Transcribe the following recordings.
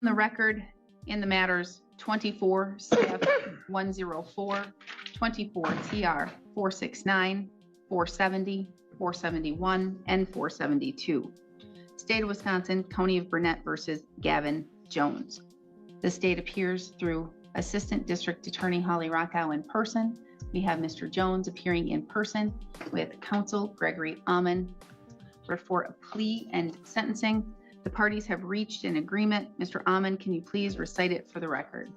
The record in the matters 24 CF 104, 24 TR 469, 470, 471, and 472. State of Wisconsin, County of Burnett versus Gavin Jones. The state appears through Assistant District Attorney Holly Rockow in person. We have Mr. Jones appearing in person with counsel Gregory Amon for a plea and sentencing. The parties have reached an agreement. Mr. Amon, can you please recite it for the record?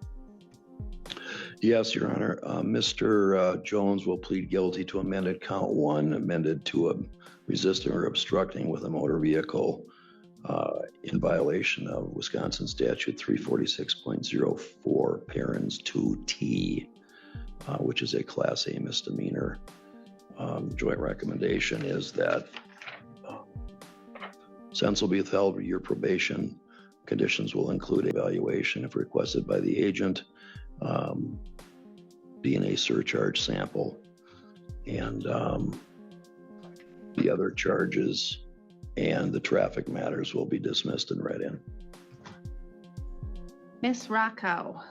Yes, Your Honor. Mr. Jones will plead guilty to amended count 1, amended to resisting or obstructing with a motor vehicle in violation of Wisconsin Statute 346.04, parens 2T, which is a Class A misdemeanor. Joint recommendation is that sentence will be withheld with your probation. Conditions will include evaluation if requested by the agent, DNA surcharge sample, and the other charges and the traffic matters will be dismissed and read in. Ms. Rockow,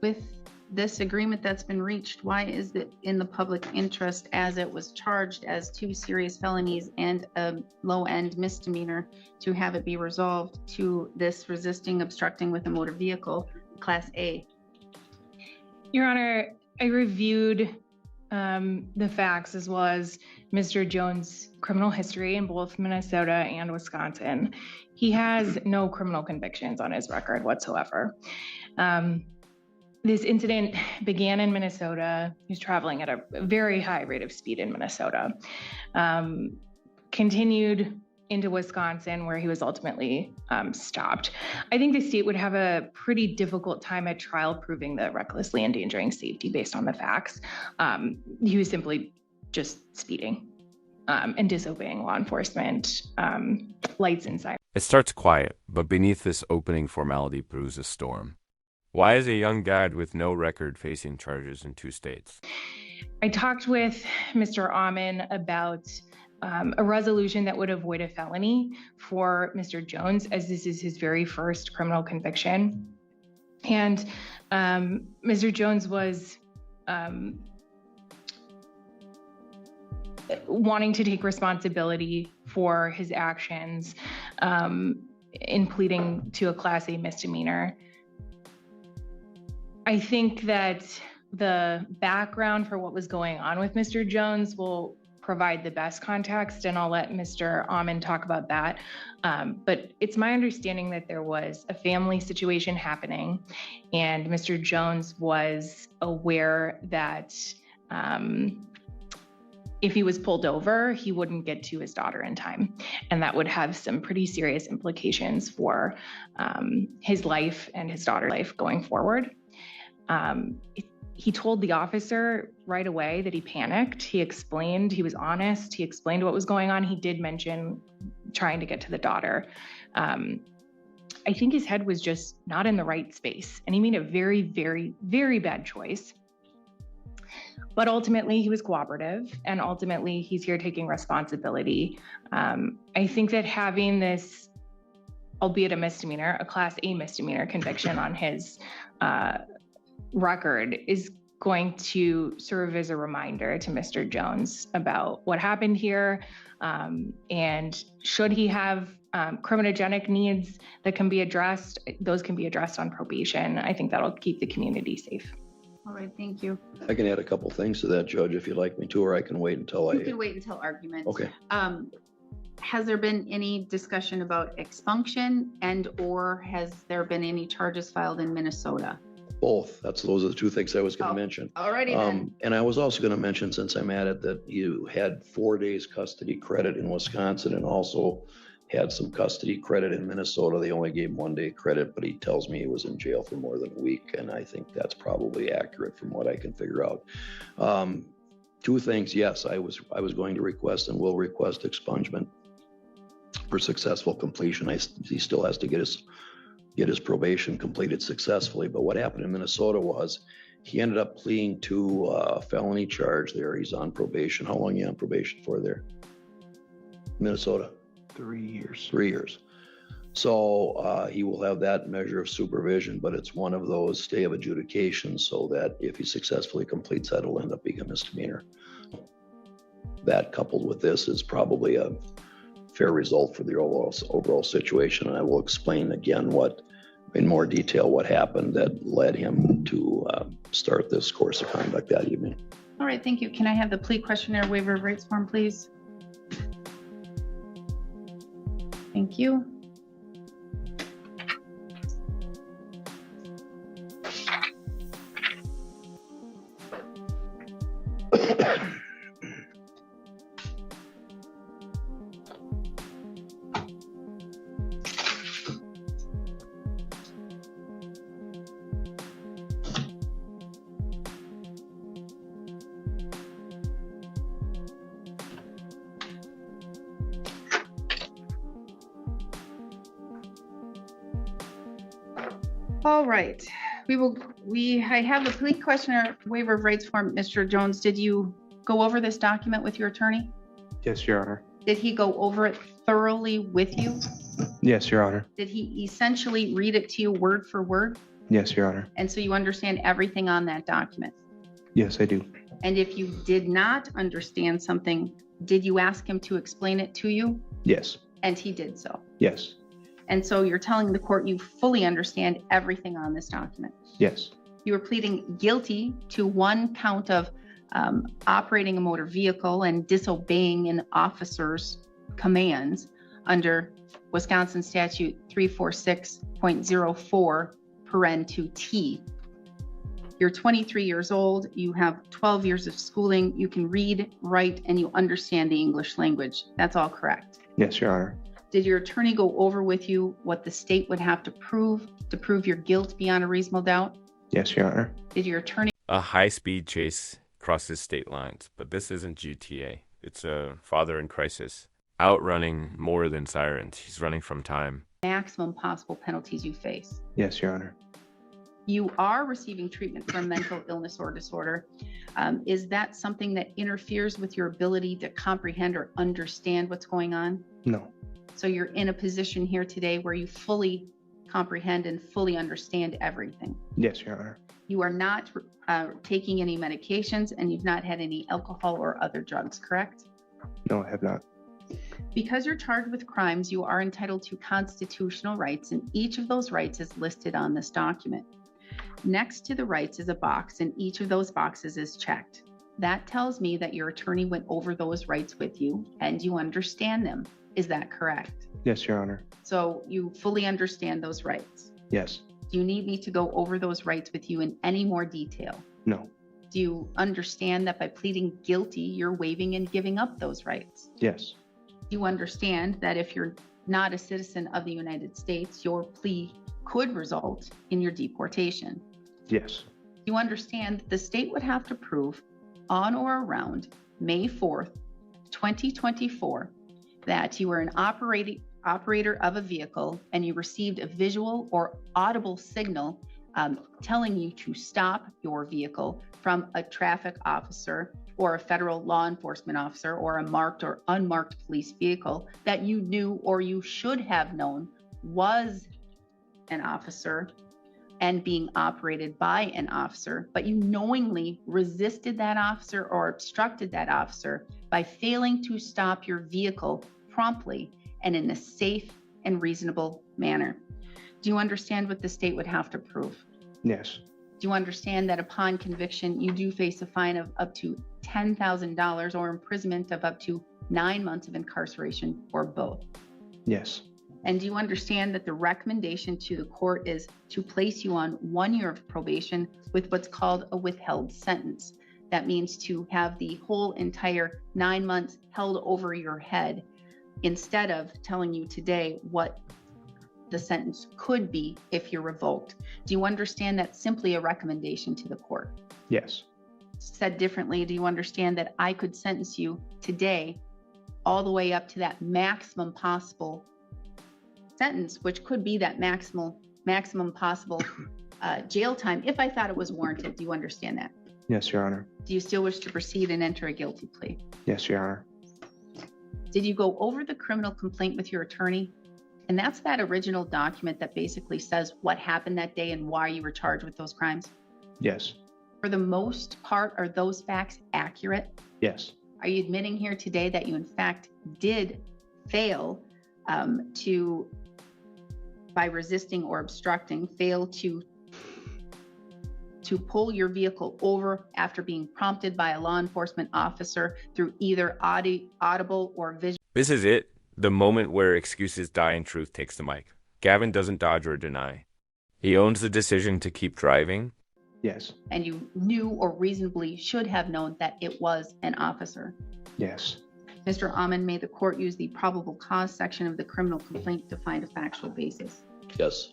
with this agreement that's been reached, why is it in the public interest, as it was charged as 2 serious felonies and a low-end misdemeanor, to have it be resolved to this resisting, obstructing with a motor vehicle, Class A? Your Honor, I reviewed the facts as well as Mr. Jones' criminal history in both Minnesota and Wisconsin. He has no criminal convictions on his record whatsoever. This incident began in Minnesota. He was traveling at a very high rate of speed in Minnesota. Continued into Wisconsin, where he was ultimately stopped. I think the state would have a pretty difficult time at trial proving the recklessly endangering safety based on the facts. He was simply just speeding and disobeying law enforcement lights and sirens. It starts quiet, but beneath this opening formality brews a storm. Why is a young guy with no record facing charges in 2 states? I talked with Mr. Amon about a resolution that would avoid a felony for Mr. Jones, as this is his very first criminal conviction. And Mr. Jones was wanting to take responsibility for his actions in pleading to a Class A misdemeanor. I think that the background for what was going on with Mr. Jones will provide the best context, and I'll let Mr. Amon talk about that. But it's my understanding that there was a family situation happening, and Mr. Jones was aware that if he was pulled over, he wouldn't get to his daughter in time. And that would have some pretty serious implications for his life and his daughter's life going forward. He told the officer right away that he panicked. He explained, he was honest. He explained what was going on. He did mention trying to get to the daughter. I think his head was just not in the right space, and he made a very, very, very bad choice. But ultimately, he was cooperative, and ultimately, he's here taking responsibility. I think that having this, albeit a misdemeanor, a Class A misdemeanor conviction on his record is going to serve as a reminder to Mr. Jones about what happened here. And should he have criminogenic needs that can be addressed, those can be addressed on probation. I think that'll keep the community safe. All right, thank you. I can add a couple things to that, Judge, if you'd like me to, or I can wait until You can wait until argument. Okay. Has there been any discussion about expunction, and or has there been any charges filed in Minnesota? Both. Those are the 2 things I was going to mention. Alrighty then. And I was also going to mention, since I'm at it, that you had 4 days custody credit in Wisconsin and also had some custody credit in Minnesota. They only gave 1 day credit, but he tells me he was in jail for more than a week, and I think that's probably accurate from what I can figure out. 2 things. Yes, I was going to request and will request expungement for successful completion. He still has to get his probation completed successfully. But what happened in Minnesota was he ended up pleading to a felony charge there. He's on probation. How long are you on probation for there? Minnesota? 3 years. 3 years. So he will have that measure of supervision, but it's one of those stay of adjudication so that if he successfully completes that, it'll end up being a misdemeanor. That coupled with this is probably a fair result for the overall situation. And I will explain again in more detail what happened that led him to start this course of conduct that evening. All right, thank you. Can I have the plea questionnaire waiver of rights form, please? Thank you. All right, I have the plea questionnaire waiver of rights form. Mr. Jones, did you go over this document with your attorney? Yes, Your Honor. Did he go over it thoroughly with you? Yes, Your Honor. Did he essentially read it to you word for word? Yes, Your Honor. And so you understand everything on that document? Yes, I do. And if you did not understand something, did you ask him to explain it to you? Yes. And he did so? Yes. And so you're telling the court you fully understand everything on this document? Yes. You are pleading guilty to one count of operating a motor vehicle and disobeying an officer's commands under Wisconsin statute 346.04 paren 2T. You're 23 years old, you have 12 years of schooling, you can read, write, and you understand the English language. That's all correct? Yes, Your Honor. Did your attorney go over with you what the state would have to prove your guilt beyond a reasonable doubt? Yes, Your Honor. Did your attorney? A high-speed chase crosses state lines, but this isn't GTA. It's a father in crisis, outrunning more than sirens. He's running from time. Maximum possible penalties you face. Yes, Your Honor. You are receiving treatment for a mental illness or disorder. Is that something that interferes with your ability to comprehend or understand what's going on? No. So you're in a position here today where you fully comprehend and fully understand everything. Yes, Your Honor. You are not taking any medications and you've not had any alcohol or other drugs, correct? No, I have not. Because you're charged with crimes, you are entitled to constitutional rights, and each of those rights is listed on this document. Next to the rights is a box, and each of those boxes is checked. That tells me that your attorney went over those rights with you and you understand them. Is that correct? Yes, Your Honor. So you fully understand those rights? Yes. Do you need me to go over those rights with you in any more detail? No. Do you understand that by pleading guilty, you're waiving and giving up those rights? Yes. Do you understand that if you're not a citizen of the United States, your plea could result in your deportation? Yes. Do you understand that the state would have to prove on or around May 4th, 2024, that you were an operator of a vehicle and you received a visual or audible signal telling you to stop your vehicle from a traffic officer or a federal law enforcement officer or a marked or unmarked police vehicle that you knew or you should have known was an officer and being operated by an officer, but you knowingly resisted that officer or obstructed that officer by failing to stop your vehicle promptly and in a safe and reasonable manner. Do you understand what the state would have to prove? Yes. Do you understand that upon conviction, you do face a fine of up to $10,000 or imprisonment of up to 9 months of incarceration or both? Yes. And do you understand that the recommendation to the court is to place you on 1 year of probation with what's called a withheld sentence? That means to have the whole entire 9 months held over your head instead of telling you today what the sentence could be if you're revoked. Do you understand that's simply a recommendation to the court? Yes. Said differently, do you understand that I could sentence you today all the way up to that maximum possible sentence, which could be that maximum possible jail time if I thought it was warranted? Do you understand that? Yes, Your Honor. Do you still wish to proceed and enter a guilty plea? Yes, Your Honor. Did you go over the criminal complaint with your attorney And that's that original document that basically says what happened that day and why you were charged with those crimes. Yes. For the most part, are those facts accurate? Yes. Are you admitting here today that you in fact did fail by resisting or obstructing, fail to pull your vehicle over after being prompted by a law enforcement officer through either audible or visual? This is it, the moment where excuses die and truth takes the mic. Gavin doesn't dodge or deny. He owns the decision to keep driving. Yes. And you knew or reasonably should have known that it was an officer. Yes. Mr. Amon, may the court use the probable cause section of the criminal complaint to find a factual basis? Yes.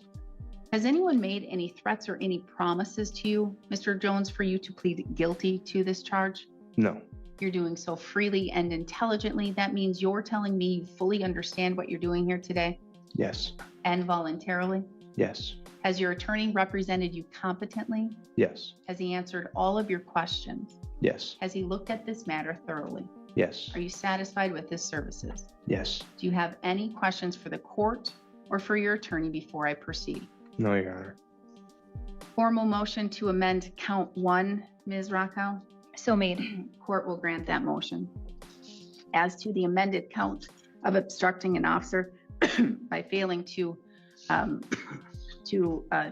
Has anyone made any threats or any promises to you, Mr. Jones, for you to plead guilty to this charge? No. You're doing so freely and intelligently. That means you're telling me you fully understand what you're doing here today Yes. and voluntarily. Yes. Has your attorney represented you competently? Yes. Has he answered all of your questions? Yes. Has he looked at this matter thoroughly? Yes. Are you satisfied with his services? Yes. Do you have any questions for the court or for your attorney before I proceed? No, Your Honor. Formal motion to amend count 1, Ms. Rockow. So made. Court will grant that motion. As to the amended count of obstructing an officer by failing to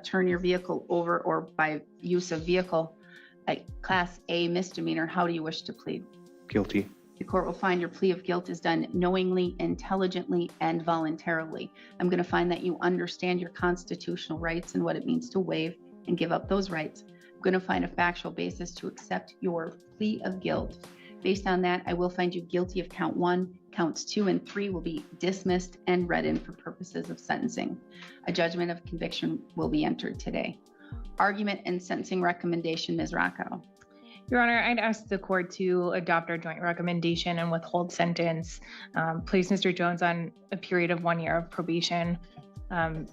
turn your vehicle over or by use of vehicle, a Class A misdemeanor, how do you wish to plead? Guilty. The court will find your plea of guilt is done knowingly, intelligently, and voluntarily. I'm going to find that you understand your constitutional rights and what it means to waive and give up those rights. I'm going to find a factual basis to accept your plea of guilt. Based on that, I will find you guilty of count 1. Counts 2 and 3 will be dismissed and read in for purposes of sentencing. A judgment of conviction will be entered today. Argument and sentencing recommendation, Ms. Rockow. Your Honor, I'd ask the court to adopt our joint recommendation and withhold sentence, place Mr. Jones on a period of 1 year of probation.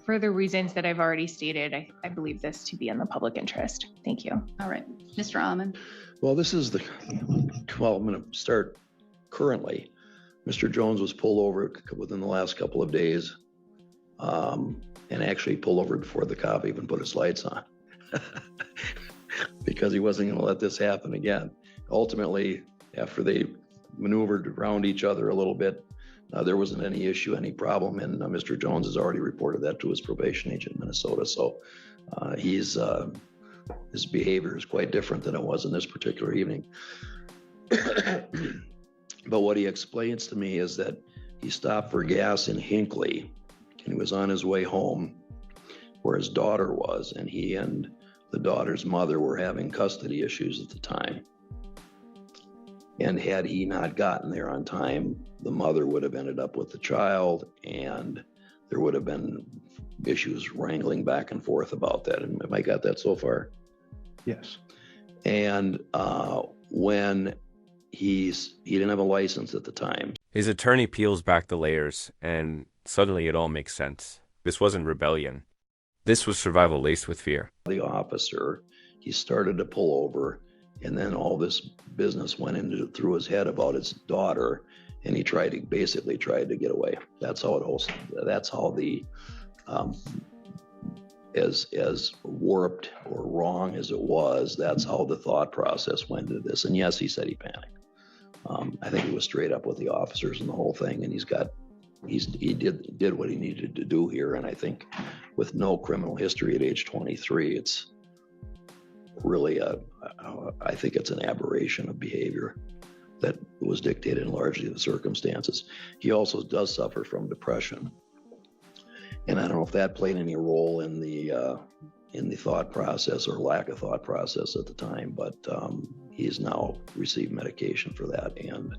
For the reasons that I've already stated, I believe this to be in the public interest. Thank you. All right, Mr. Amon. Well, this is I'm going to start currently. Mr. Jones was pulled over within the last couple of days, and actually pulled over before the cop even put his lights on. Because he wasn't going to let this happen again. Ultimately, after they maneuvered around each other a little bit, there wasn't any issue, any problem, and Mr. Jones has already reported that to his probation agent in Minnesota. So his behavior is quite different than it was in this particular evening. But what he explains to me is that he stopped for gas in Hinckley, and he was on his way home where his daughter was, and he and the daughter's mother were having custody issues at the time. And had he not gotten there on time, the mother would have ended up with the child, and there would have been issues wrangling back and forth about that. And have I got that so far? Yes. And when he didn't have a license at the time. His attorney peels back the layers, and suddenly it all makes sense. This wasn't rebellion. This was survival laced with fear. The officer, he started to pull over, and then all this business went through his head about his daughter, and he basically tried to get away. That's how the as warped or wrong as it was, that's how the thought process went into this. And yes, he said he panicked. I think he was straight up with the officers and the whole thing, and he did what he needed to do here. And I think with no criminal history at age 23, it's really I think it's an aberration of behavior that was dictated largely the circumstances. He also does suffer from depression, and I don't know if that played any role in the thought process or lack of thought process at the time, but he's now received medication for that and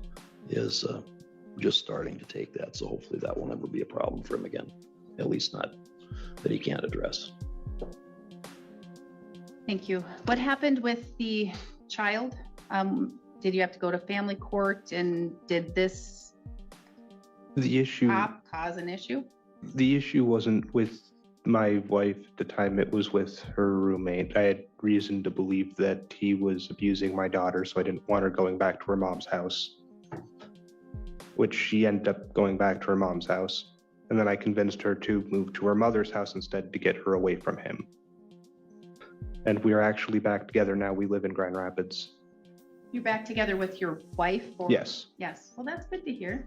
is just starting to take that. So hopefully that won't ever be a problem for him again, at least not that he can't address. Thank you. What happened with the child? Did you have to go to family court, and did this cause an issue? The issue wasn't with my wife at the time, it was with her roommate. I had reason to believe that he was abusing my daughter, so I didn't want her going back to her mom's house, which she ended up going back to her mom's house. And then I convinced her to move to her mother's house instead to get her away from him. And we are actually back together now. We live in Grand Rapids. You're back together with your wife? Or? Yes. Yes. Well, that's good to hear.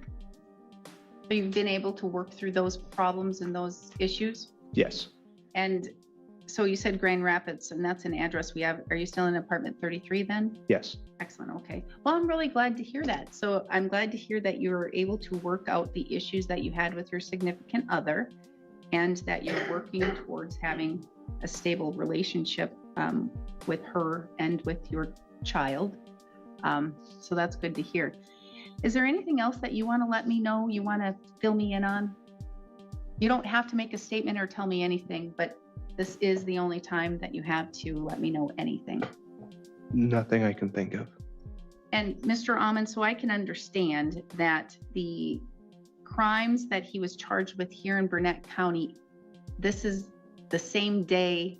So you've been able to work through those problems and those issues? Yes. And so you said Grand Rapids, and that's an address we have. Are you still in apartment 33 then? Yes. Excellent. Okay. Well, I'm really glad to hear that. So I'm glad to hear that you were able to work out the issues that you had with your significant other, and that you're working towards having a stable relationship with her and with your child. So that's good to hear. Is there anything else that you want to let me know? You want to fill me in on? You don't have to make a statement or tell me anything, but this is the only time that you have to let me know anything. Nothing I can think of. And Mr. Amon, so I can understand that the crimes that he was charged with here in Burnett County, this is the same day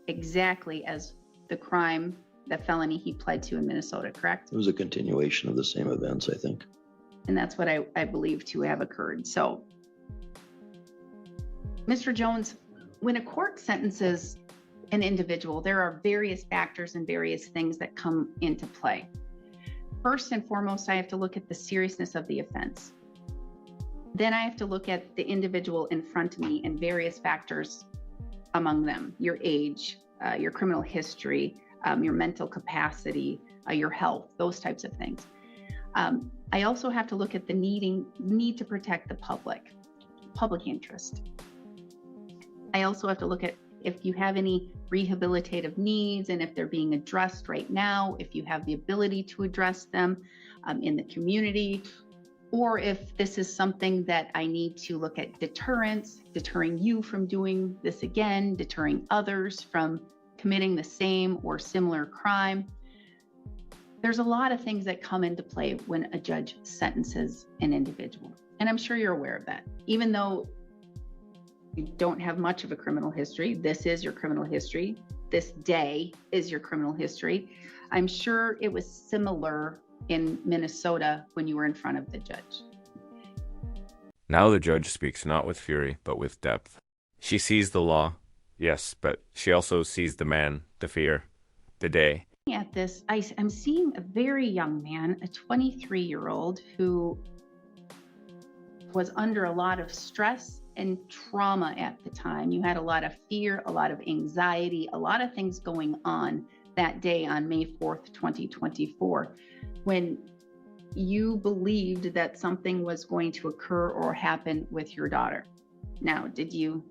exactly as the crime, the felony he pled to in Minnesota, correct? It was a continuation of the same events, I think. And that's what I believe to have occurred. So, Mr. Jones, when a court sentences an individual, there are various factors and various things that come into play. First and foremost, I have to look at the seriousness of the offense. Then I have to look at the individual in front of me and various factors among them: your age, your criminal history, your mental capacity, your health, those types of things. I also have to look at the need to protect the public interest. I also have to look at if you have any rehabilitative needs and if they're being addressed right now, if you have the ability to address them in the community, or if this is something that I need to look at deterrence, deterring you from doing this again, deterring others from committing the same or similar crime. There's a lot of things that come into play when a judge sentences an individual. And I'm sure you're aware of that. Even though you don't have much of a criminal history, this is your criminal history. This day is your criminal history. I'm sure it was similar in Minnesota when you were in front of the judge. Now the judge speaks not with fury, but with depth. She sees the law, yes, but she also sees the man, the fear, the day. At this, I'm seeing a very young man, a 23-year-old who was under a lot of stress and trauma at the time. You had a lot of fear, a lot of anxiety, a lot of things going on that day on May 4th, 2024, when you believed that something was going to occur or happen with your daughter. Now, did you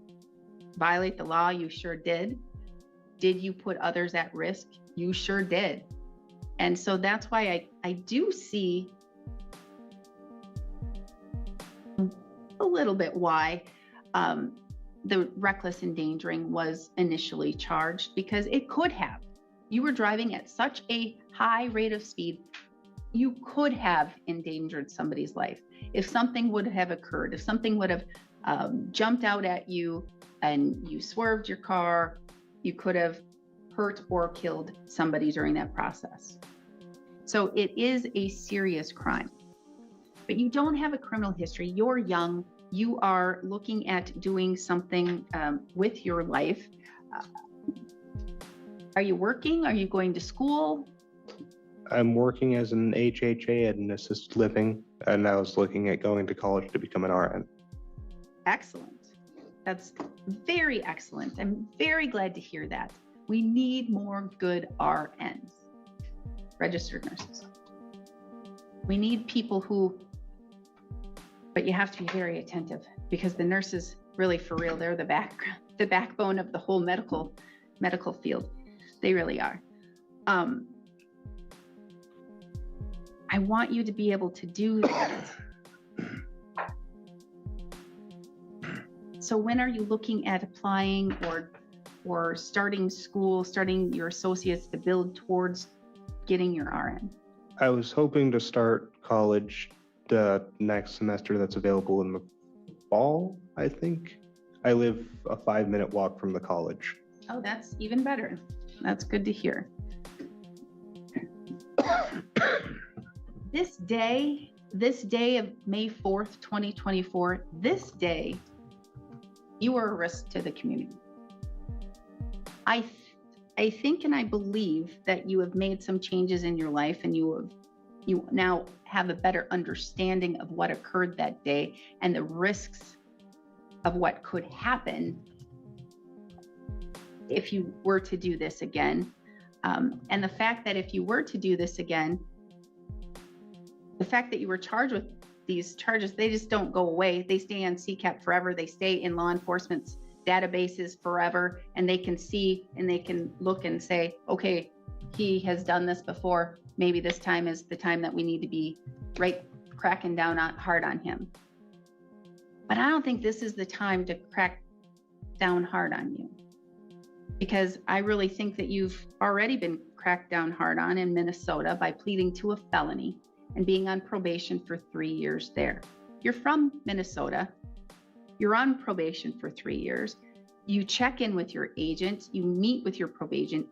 violate the law? You sure did. Did you put others at risk? You sure did. And so that's why I do see a little bit why the reckless endangering was initially charged, because it could have. You were driving at such a high rate of speed, you could have endangered somebody's life. If something would have occurred, if something would have jumped out at you and you swerved your car, you could have hurt or killed somebody during that process. So it is a serious crime. But you don't have a criminal history. You're young. You are looking at doing something with your life. Are you working? Are you going to school? I'm working as an HHA at an assisted living, and I was looking at going to college to become an RN. Excellent. That's very excellent. I'm very glad to hear that. We need more good RNs, registered nurses. We need people who, but you have to be very attentive, because the nurses, really for real, they're the backbone of the whole medical field. They really are. I want you to be able to do that. So when are you looking at applying or starting school, starting your associates to build towards getting your RN? I was hoping to start college the next semester that's available in the fall, I think. I live a 5-minute walk from the college. Oh, that's even better. That's good to hear. This day this day of May 4th, 2024, this day, you are a risk to the community. I think and I believe that you have made some changes in your life, and you now have a better understanding of what occurred that day and the risks of what could happen if you were to do this again. And the fact that if you were to do this again, the fact that you were charged with these charges, they just don't go away. They stay on CCAP forever. They stay in law enforcement's databases forever, and they can see and they can look and say, okay, he has done this before. Maybe this time is the time that we need to be cracking down hard on him. But I don't think this is the time to crack down hard on you, because I really think that you've already been cracked down hard on in Minnesota by pleading to a felony and being on probation for 3 years there. You're from Minnesota. You're on probation for 3 years. You check in with your agent. You meet with your probation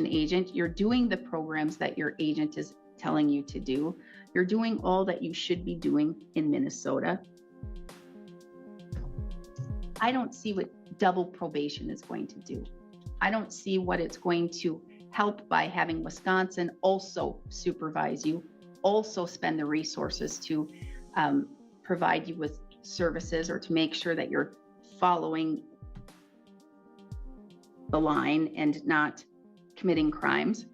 agent. You're doing the programs that your agent is telling you to do. You're doing all that you should be doing in Minnesota. I don't see what double probation is going to do. I don't see what it's going to help by having Wisconsin also supervise you, also spend the resources to provide you with services or to make sure that you're following the line and not committing crimes.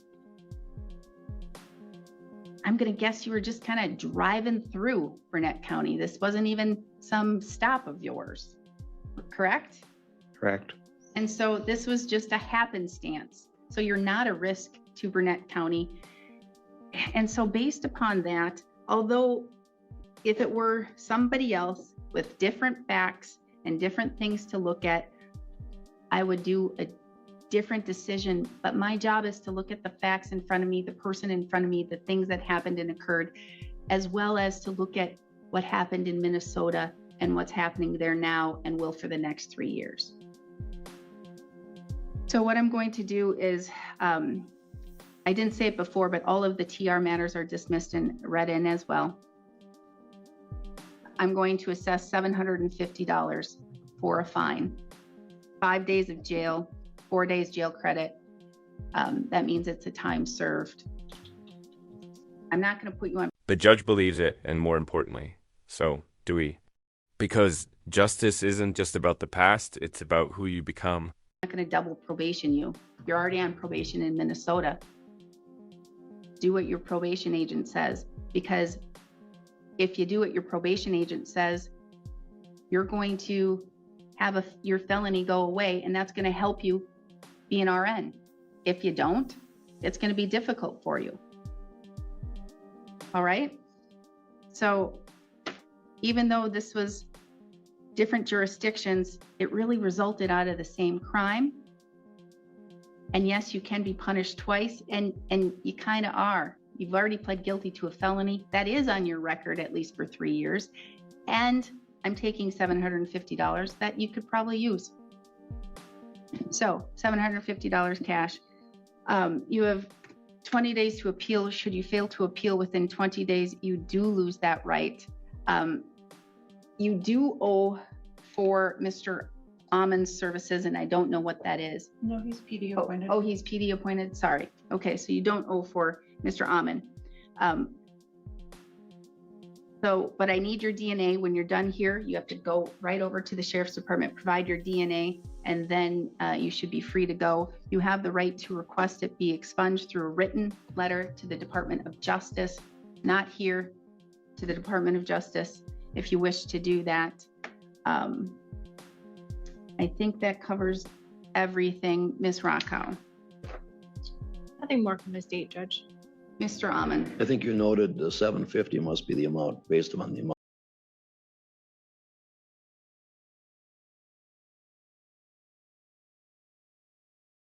I'm going to guess you were just kind of driving through Burnett County. This wasn't even some stop of yours, correct? Correct. And so this was just a happenstance. So you're not a risk to Burnett County. And so based upon that, although if it were somebody else with different facts and different things to look at, I would do a different decision. But my job is to look at the facts in front of me, the person in front of me, the things that happened and occurred, as well as to look at what happened in Minnesota and what's happening there now and will for the next 3 years. So what I'm going to do is, I didn't say it before, but all of the TR matters are dismissed and read in as well. I'm going to assess $750 for a fine, 5 days of jail, 4 days jail credit. That means it's a time served. I'm not going to put you on. The judge believes it, and more importantly, so do we. Because justice isn't just about the past, it's about who you become. I'm not going to double probation you. You're already on probation in Minnesota. Do what your probation agent says, because if you do what your probation agent says, you're going to have your felony go away, and that's going to help you be an RN. If you don't, it's going to be difficult for you. All right? So even though this was different jurisdictions, it really resulted out of the same crime. And yes, you can be punished twice, and you kind of are. You've already pled guilty to a felony. That is on your record, at least for 3 years. And I'm taking $750 that you could probably use. So $750 cash. You have 20 days to appeal. Should you fail to appeal within 20 days, you do lose that right. You do owe for Mr. Amen's services, and I don't know what that is. No, he's PD appointed. Oh, he's PD appointed. Sorry. Okay, so you don't owe for Mr. Amen. But I need your DNA. When you're done here, you have to go right over to the Sheriff's Department, provide your DNA, and then you should be free to go. You have the right to request it be expunged through a written letter to the Department of Justice, not here, to the Department of Justice, if you wish to do that. I think that covers everything. Ms. Rockow. Nothing more from the state, Judge. Mr. Amen. I think you noted the 750 must be the amount based upon the amount